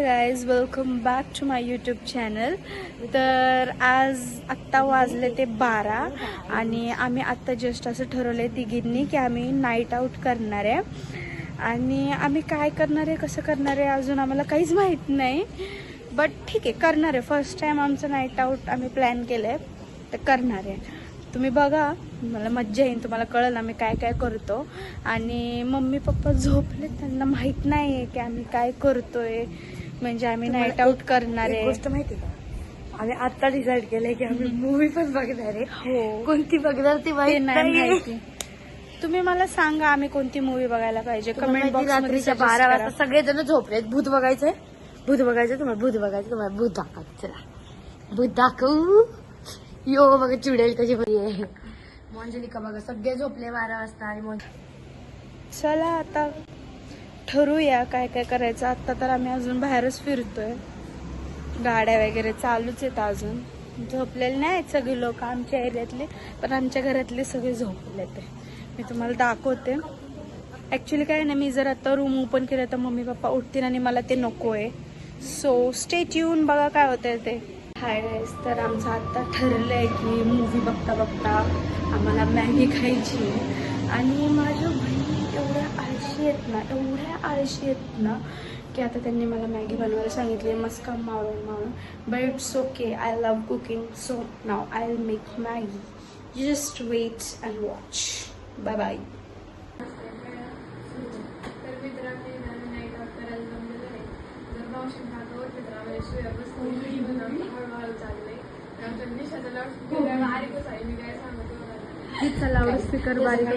High guys, welcome back to my YouTube channel. तर आज आत्ता वाजले ते 12 आणि आम्ही आत्ता जस्ट असं ठरवलं आहे तिघींनी की आम्ही नाईट आऊट करणार आहे. आणि आम्ही काय करणार आहे, कसं करणार आहे अजून आम्हाला काहीच माहीत नाही, बट ठीक आहे करणार आहे. फर्स्ट टाईम आमचं नाईट आऊट आम्ही प्लॅन केलं आहे, तर करणार आहे. तुम्ही बघा, मला मज्जा येईल, तुम्हाला कळलं आम्ही काय काय करतो. आणि मम्मी पप्पा झोपले, त्यांना माहीत नाही आहे की आम्ही काय करतोय, म्हणजे आम्ही नाईट आऊट करणार आहे. गोष्ट माहिती का, आम्ही आता डिसाईड केलंय की आम्ही मूवी पण बघणार आहे. हो, कोणती बघणार ती ते नाही नाही माहिती. तुम्ही मला सांगा आम्ही कोणती मूवी बघायला पाहिजे कमेंट बॉक्स मध्ये. रात्रीच्या 12 वाजता सगळेजण झोपलेत. भूत बघायचंय, भूत बघायचं तुम्हाला, भूत बघायचं तुम्हाला, भूत दाखवायचं. चला भूत दाखवू. यो बघा चुडेल कशी बरी आहे. मंजलिका बघा सगळे झोपले 12 वाजता. आणि चला आता ठरवूया काय काय करायचं. आता तर आम्ही अजून बाहेरच फिरतोय, गाड्या वगैरे चालूच आहेत, अजून झोपलेले नाही सगळे लोक आमच्या एरियातले, पण आमच्या घरातले सगळे झोपले. ते मी तुम्हाला दाखवते. ॲक्च्युली काय नाही, मी जर आता रूम ओपन केलं तर मम्मी पप्पा उठतील आणि मला ते नको आहे. सो स्टे ट्यून, बघा काय होतंय ते. हाय गाईस, तर आमचं आत्ता ठरलं आहे की मूवी बघता बघता आम्हाला मॅगी खायची. आणि माझ्या बहिणी एवढ्या आळशी आहेत ना, एवढ्या आळशी आहेत ना, की आता त्यांनी मला मॅगी बनवायला सांगितली मस्का मारून. But it's okay, I love cooking, so now I will make Maggi. Just wait and watch. Bye bye. Loudspeaker बारीक.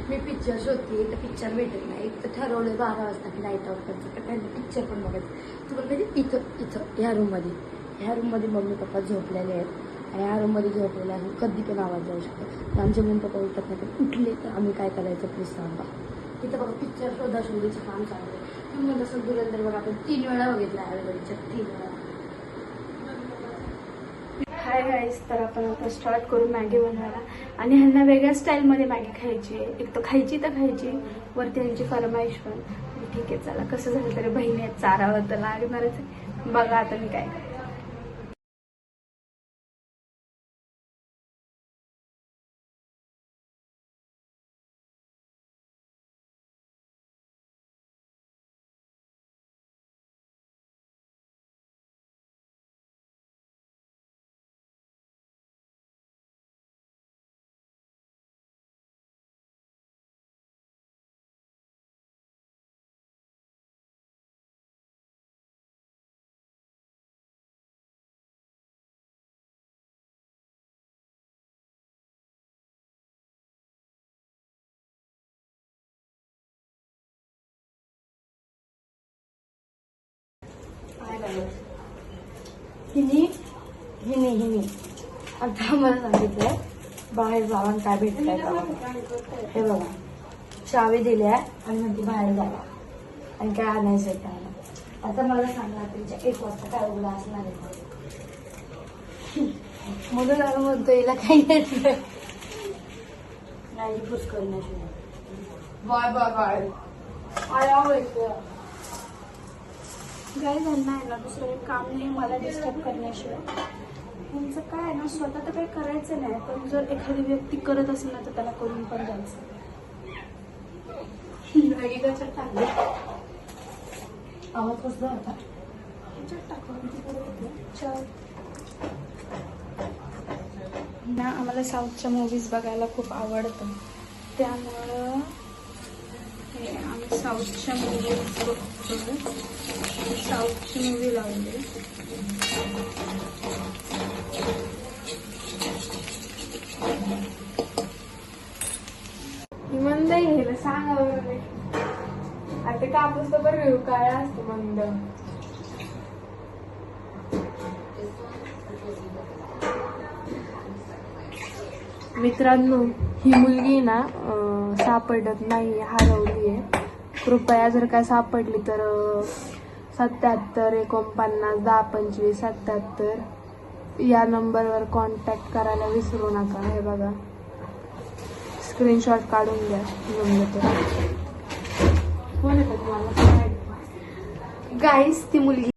मी पिक्चर शोधते तर पिक्चर भेटत नाही. एक तर ठरवलं 12 वाजता की नाईट आउट करायचं, तर त्यांनी पिक्चर पण बघायचं. तुम्हाला माहिती इथं ह्या रूममध्ये मम्मी पप्पा झोपलेले आहेत आणि ह्या रूममध्ये झोपलेले आहे. कधी पण आवाज जाऊ शकतो. आमचे मम्मी पप्पा उठत नाही, पण उठले तर आम्ही काय करायचं प्लीज सांगा. तिथं बघा पिक्चर शोधाशोधीचं काम चालू आहे. तुम्ही म्हणत असं दुरंदर बघा, आपण 3 वेळा बघितला आहे, पिक्चर 3 वेळा. हाय गाईस, तर आपण आता स्टार्ट करू मॅगी बनवायला. आणि ह्यांना वेगळ्या स्टाईलमध्ये मॅगी खायची आहे. एक तर खायची वरती ह्यांची फरमाईश पण. ठीक आहे, चला कसं झालं तरी बहिणी चारावं तर लागणारच आहे. बघा आता मी काय. हिनी आता आम्हाला सांगितलंय बाहेर जाऊन काय भेटतंय का. हे बघा चावी दिल्या आणि म्हणते बाहेर जावा आणि काय आणायचंय काय. आता मला सांगा तुमच्या 1 वाजता काय उघडा असणार आहे म्हणून आम्ही म्हणतो हिला काही येत नाही पुस करण्याशिवाय. Bye bye bye. गाय त्यांना आहे ना दुसरं काही काम नाही मला डिस्टर्ब करण्याशिवाय. तुमचं काय आहे ना, स्वतः तर काही करायचं नाही, पण जर एखादी व्यक्ती करत असेल ना तर त्याला करून पण जायचं. मॅगी कशात टाकली, आवाज कसला होता ह्याच्यात टाकून ना. आम्हाला साऊथच्या मूवीज बघायला खूप आवडतं, त्यामुळं आम्ही साऊथच्या मूवीज बघतो. साऊथची मूवी लावली. मंद घ्यायला सांगा बरं. आता कापूस तर बरं घेऊ काय असतं मंद. मित्रांनो, ही मुलगी ना सापडत नाही, हरवली आहे. कृपया जर काय सापडली तर 77 49 10 25 77 या नंबरवर कॉन्टॅक्ट करायला विसरू नका. हे बघा, स्क्रीनशॉट काढून द्या नंबर. कोण आहे तुम्हाला गाईस, ती मुलगी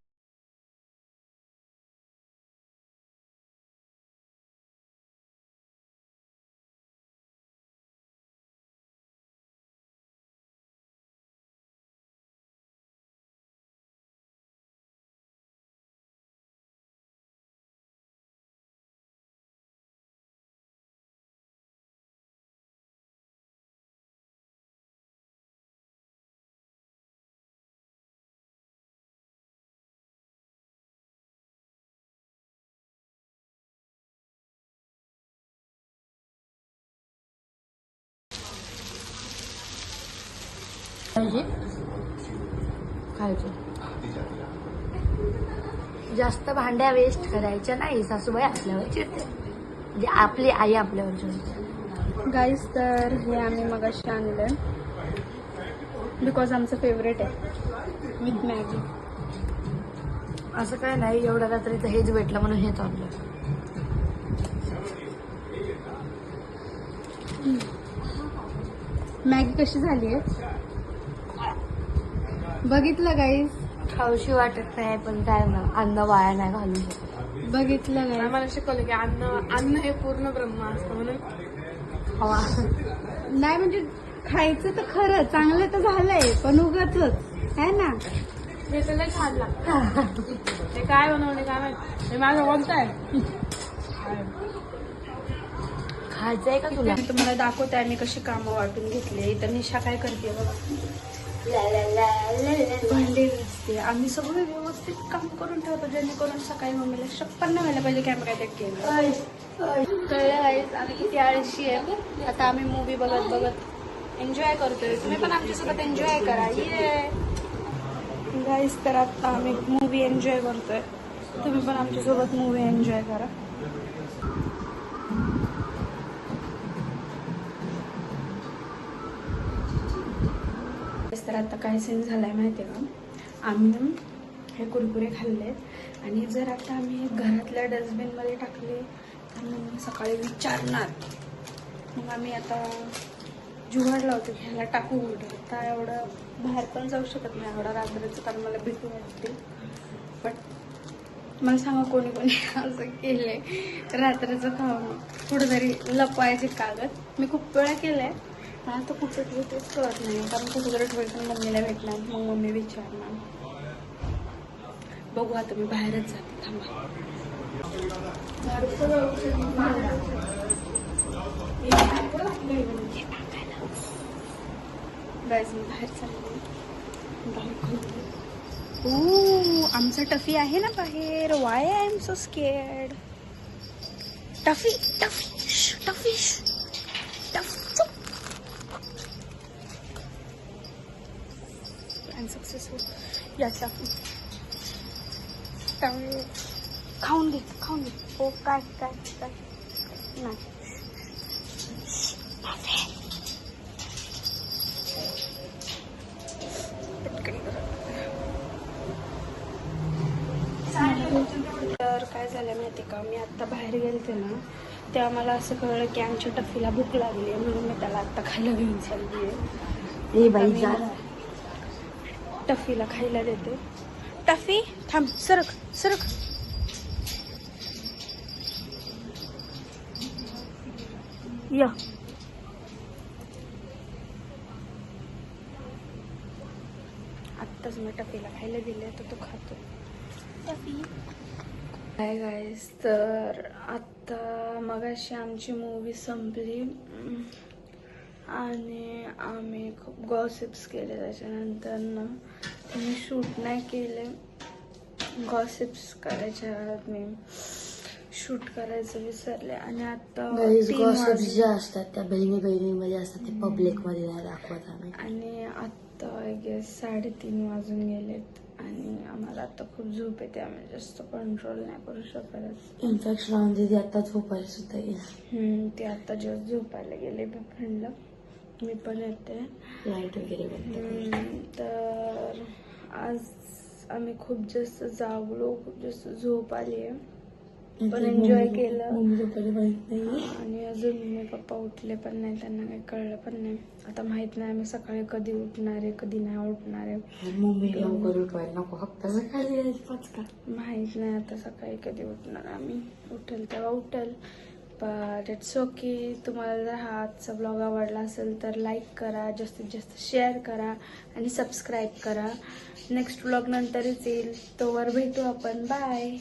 खायचं. जास्त भांड्या वेस्ट करायच्या नाही, सासूबाई आपल्यावर चिडते. म्हणजे आपली आई आपल्यावर चिडते. गाईस, तर हे आम्ही मगाशी आणलं बिकॉज आमचं फेवरेट आहे विथ मॅगी. असं काय नाही, एवढ्या रात्रीचं हेच भेटलं म्हणून हेच आणलं. मॅगी कशी झाली आहे बघितलं गाईस? खाऊशी वाटत नाही, पण काय ना, अन्न वाया नाही घालू शकत. बघितलं गाईस? आम्हाला शिकवलं की अन्न हे पूर्ण ब्रह्म असतं म्हणून हवा नाही म्हणजे खायचं तर खरं चांगलं तर झालंय, पण उगाचच आहे ना. हे तर लय छान लागतं. ते काय बनवणे काय माहिती, हे माझं बोलताय. खायचंय का तुला? मी तुम्हाला दाखवते आम्ही कशी कामं वाटून घेतली. तर निशा काय करते बघा, भांडे घासते. आम्ही सगळं व्यवस्थित काम करून ठेवतो जेणेकरून सकाळी मम्मीला शक पण नाही व्हायला पाहिजे कॅमेरा केलं. कळलं गाईस, आम्ही किती आळशी आहे. आता आम्ही मूवी बघत बघत एन्जॉय करतोय. तुम्ही पण आमच्यासोबत एन्जॉय करा. ये गाईस, तर आता आम्ही मूवी एन्जॉय करतोय. तुम्ही पण आमच्यासोबत मूवी एन्जॉय करा. तर आता काय सीन झालाय माहिती आहे का, आम्ही हे कुरकुरे खाल्ले आणि जर आता आम्ही घरातल्या डस्टबिनमध्ये टाकले तर मग सकाळी विचारणार. मग आम्ही आता जुगाड लावतो की ह्याला टाकू कुठे. आता एवढं बाहेर पण जाऊ शकत नाही एवढा रात्रीचं, कारण मला भीती वाटते. पण मला सांगा कोणी कोणी असं केलंय रात्रीचं खाऊन कुठेतरी लपवायचे कागद. मी खूप वेळा केलंय, पण आता कुठे ठेवतेच कळत नाही, कारण कुठेतरी ठेवायचं मम्मीला भेटणार, मग मम्मी विचारणार. बघू आता मी बाहेरच जाते, थांबा. गाईज मी बाहेर चालले. आमचा टफी आहे ना बाहेर. Why I am so scared. Tuffy Tuffy Tuffy unsuccessful. याचा त्यामुळे खाऊन घे खाऊन घे. हो काय काय काय नाही. तर काय झालं माहिती का, मी आत्ता बाहेर गेलते ना, तेव्हा मला असं कळलं की आमच्या टफीला भूक लागली आहे, म्हणून मी त्याला आत्ता खायला घेऊन चालली आहे. ए बाई जा. टफीला खायला देते. टफी थांब, सरक सरक. या आत्ताच मी टफीला खायला दिले तर तो खातो. हाय गाईस, तर आत्ता मगाशी आमची मूवी संपली आणि आम्ही खूप गॉसिप्स केले. त्याच्यानंतर ना मी शूट नाही केले. गॉसिप्स करायच्या वेळात मी शूट करायचं विसरले. आणि आता गॉसिप्स ज्या असतात त्या बहिणी बहिणीमध्ये असतात, ते पब्लिक मध्ये नाही दाखवत आम्ही. आणि आता आय गेस 3:30 वाजून गेलेत आणि आम्हाला आता खूप झोप येते. आम्ही जास्त कंट्रोल नाही करू शकत. इनफॅक्ट श्रावण दीदी आता झोपायला सुद्धा येईल. ते आता जस्ट झोपायला गेले फ्रेंडला. मी पण येते. लाईट वगैरे बंद. तर आज आम्ही खूप जास्त जागलो, खूप जास्त झोप आली आहे, पण एन्जॉय केलं. आणि अजून मम्मी पप्पा उठले पण नाही, त्यांना काही कळलं पण नाही. आता माहित नाही आम्ही सकाळी कधी उठणार आहे कधी नाही उठणार आहे. मम्मी लवकर उठवायला नको, फक्त सकाळी माहित नाही आता सकाळी कधी उठणार. आम्ही उठेल तेव्हा उठेल. But it's okay. तुम्हाला जर हा आजचा ब्लॉग आवडला असेल तर लाईक करा, जास्तीत जास्त शेअर करा आणि सबस्क्राईब करा. नेक्स्ट ब्लॉग नंतरच येईल, तोवर भेटू आपण. बाय.